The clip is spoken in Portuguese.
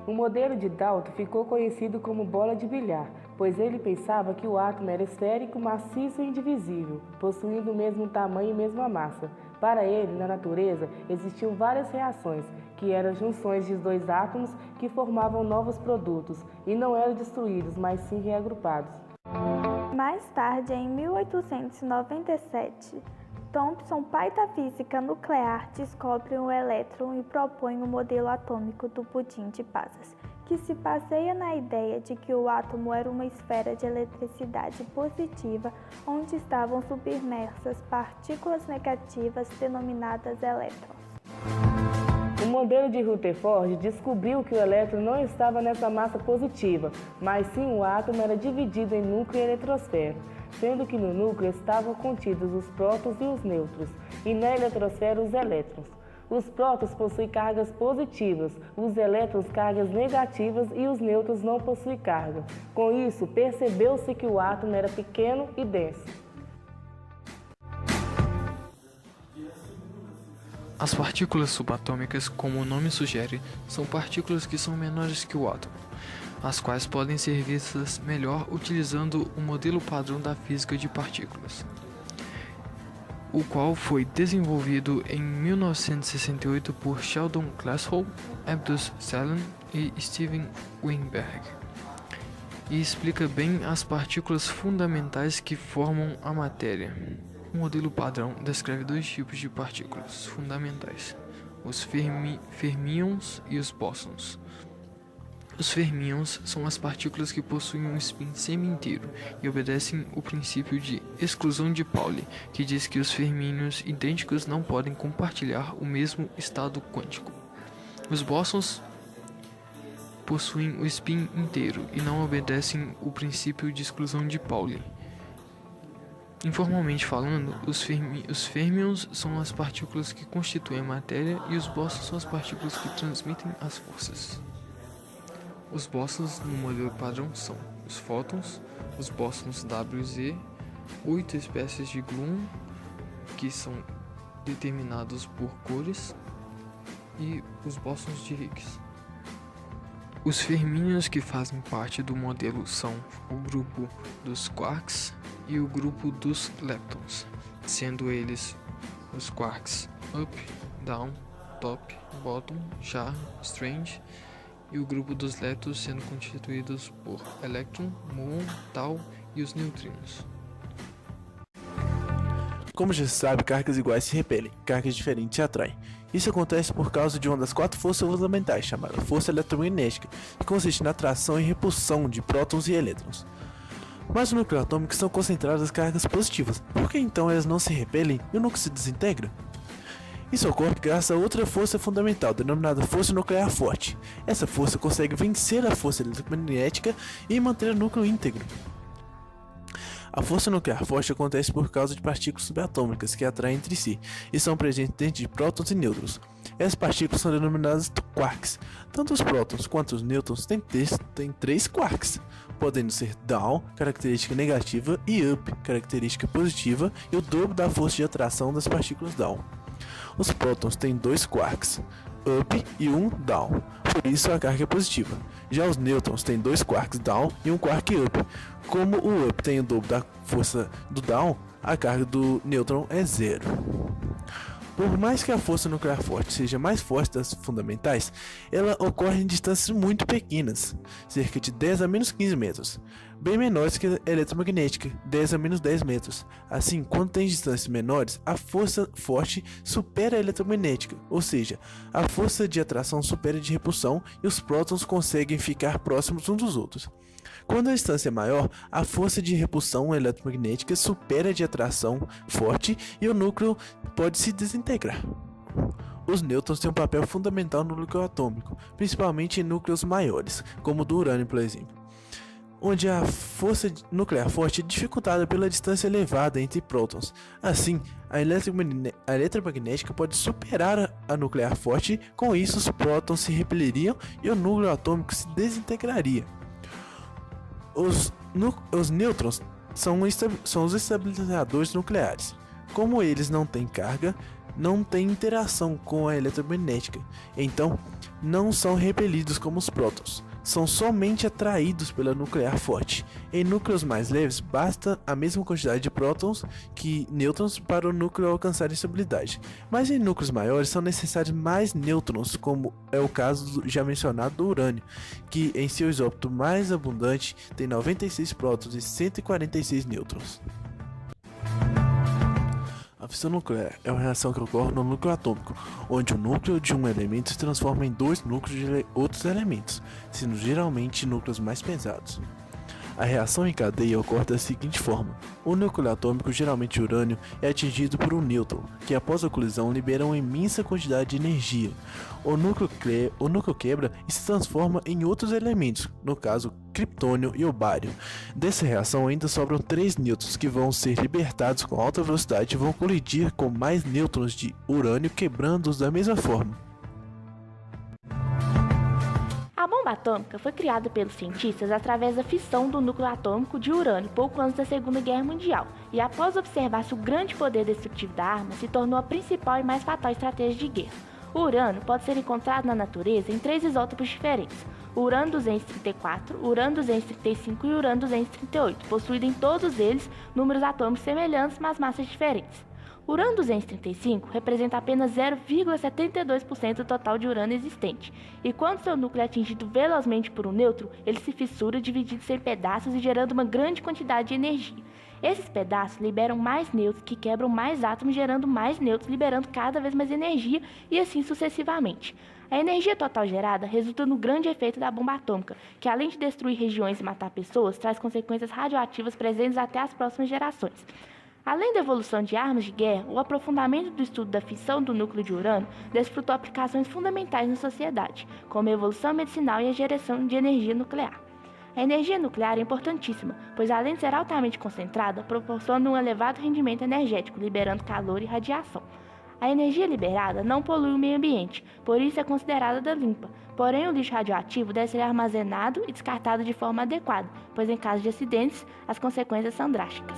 O modelo de Dalton ficou conhecido como bola de bilhar, pois ele pensava que o átomo era esférico, maciço e indivisível, possuindo o mesmo tamanho e mesma massa. Para ele, na natureza, existiam várias reações, que eram junções de dois átomos que formavam novos produtos, e não eram destruídos, mas sim reagrupados. Mais tarde, em 1897, Thomson, pai da física nuclear, descobre o elétron e propõe o modelo atômico do pudim de pasas, que se baseia na ideia de que o átomo era uma esfera de eletricidade positiva onde estavam submersas partículas negativas denominadas elétrons. O modelo de Rutherford descobriu que o elétron não estava nessa massa positiva, mas sim o átomo era dividido em núcleo e eletrosfera, sendo que no núcleo estavam contidos os prótons e os nêutrons, e na eletrosfera os elétrons. Os prótons possuem cargas positivas, os elétrons cargas negativas e os nêutrons não possuem carga. Com isso, percebeu-se que o átomo era pequeno e denso. As partículas subatômicas, como o nome sugere, são partículas que são menores que o átomo, as quais podem ser vistas melhor utilizando o modelo padrão da física de partículas, o qual foi desenvolvido em 1968 por Sheldon Glashow, Abdus Salam e Steven Weinberg, e explica bem as partículas fundamentais que formam a matéria. O modelo padrão descreve dois tipos de partículas fundamentais, os fermions e os bósons. Os fermions são as partículas que possuem um spin semi-inteiro e obedecem o princípio de exclusão de Pauli, que diz que os fermions idênticos não podem compartilhar o mesmo estado quântico. Os bósons possuem o spin inteiro e não obedecem o princípio de exclusão de Pauli. Informalmente falando, os fermions são as partículas que constituem a matéria e os bósons são as partículas que transmitem as forças. Os bósons no modelo padrão são os fótons, os bósons WZ, 8 espécies de gluon, que são determinados por cores, e os bósons de Higgs. Os fermions que fazem parte do modelo são o grupo dos quarks e o grupo dos leptons, sendo eles os quarks up, down, top, bottom, char, strange, e o grupo dos leptons sendo constituídos por elétron, muon, tau e os neutrinos. Como já se sabe, cargas iguais se repelem, cargas diferentes se atraem. Isso acontece por causa de uma das 4 forças fundamentais, chamada força eletromagnética, que consiste na atração e repulsão de prótons e elétrons. Mas no núcleo atômico são concentradas as cargas positivas, por que então elas não se repelem e o núcleo se desintegra? Isso ocorre graças a outra força fundamental, denominada força nuclear forte. Essa força consegue vencer a força eletromagnética e manter o núcleo íntegro. A força nuclear forte acontece por causa de partículas subatômicas que atraem entre si e são presentes dentro de prótons e nêutrons. Essas partículas são denominadas quarks. Tanto os prótons quanto os nêutrons têm 3 quarks, podendo ser down, característica negativa, e up, característica positiva, e o dobro da força de atração das partículas down. Os prótons têm 2 quarks, up e 1 down, por isso a carga é positiva. Já os nêutrons têm 2 quarks down e 1 quark up. Como o up tem o dobro da força do down, a carga do nêutron é 0. Por mais que a força nuclear forte seja mais forte das fundamentais, ela ocorre em distâncias muito pequenas, cerca de 10 a menos 15 metros, bem menores que a eletromagnética, 10 a menos 10 metros. Assim, quando tem distâncias menores, a força forte supera a eletromagnética, ou seja, a força de atração supera a de repulsão e os prótons conseguem ficar próximos uns dos outros. Quando a distância é maior, a força de repulsão eletromagnética supera a de atração forte e o núcleo pode se desintegrar. Os nêutrons têm um papel fundamental no núcleo atômico, principalmente em núcleos maiores, como o do urânio, por exemplo, onde a força nuclear forte é dificultada pela distância elevada entre prótons. Assim, a eletromagnética pode superar a nuclear forte, com isso os prótons se repeliriam e o núcleo atômico se desintegraria. Os nêutrons são os estabilizadores nucleares. Como eles não têm carga, não têm interação com a eletromagnética, então não são repelidos como os prótons, são somente atraídos pela nuclear forte. Em núcleos mais leves, basta a mesma quantidade de prótons que nêutrons para o núcleo alcançar estabilidade, mas em núcleos maiores são necessários mais nêutrons, como é o caso já mencionado do urânio, que em seu isótopo mais abundante tem 96 prótons e 146 nêutrons. A fissão nuclear é uma reação que ocorre no núcleo atômico, onde o núcleo de um elemento se transforma em dois núcleos de outros elementos, sendo geralmente núcleos mais pesados. A reação em cadeia ocorre da seguinte forma: o núcleo atômico, geralmente urânio, é atingido por um nêutron, que após a colisão libera uma imensa quantidade de energia. O núcleo quebra e se transforma em outros elementos, no caso criptônio e o bário. Dessa reação ainda sobram 3 nêutrons que vão ser libertados com alta velocidade e vão colidir com mais nêutrons de urânio, quebrando-os da mesma forma. A bomba atômica foi criada pelos cientistas através da fissão do núcleo atômico de urânio pouco antes da Segunda Guerra Mundial, e após observar-se o grande poder destrutivo da arma, se tornou a principal e mais fatal estratégia de guerra. O urânio pode ser encontrado na natureza em 3 isótopos diferentes: o urânio-234, o urânio-235 e o urânio-238, possuindo em todos eles números atômicos semelhantes, mas massas diferentes. O urânio-235 representa apenas 0,72% do total de urânio existente, e quando seu núcleo é atingido velozmente por um nêutron, ele se fissura, dividindo-se em pedaços e gerando uma grande quantidade de energia. Esses pedaços liberam mais nêutrons, que quebram mais átomos, gerando mais nêutrons, liberando cada vez mais energia, e assim sucessivamente. A energia total gerada resulta no grande efeito da bomba atômica, que além de destruir regiões e matar pessoas, traz consequências radioativas presentes até as próximas gerações. Além da evolução de armas de guerra, o aprofundamento do estudo da fissão do núcleo de urânio desfrutou aplicações fundamentais na sociedade, como a evolução medicinal e a geração de energia nuclear. A energia nuclear é importantíssima, pois além de ser altamente concentrada, proporciona um elevado rendimento energético, liberando calor e radiação. A energia liberada não polui o meio ambiente, por isso é considerada limpa. Porém, o lixo radioativo deve ser armazenado e descartado de forma adequada, pois em caso de acidentes, as consequências são drásticas.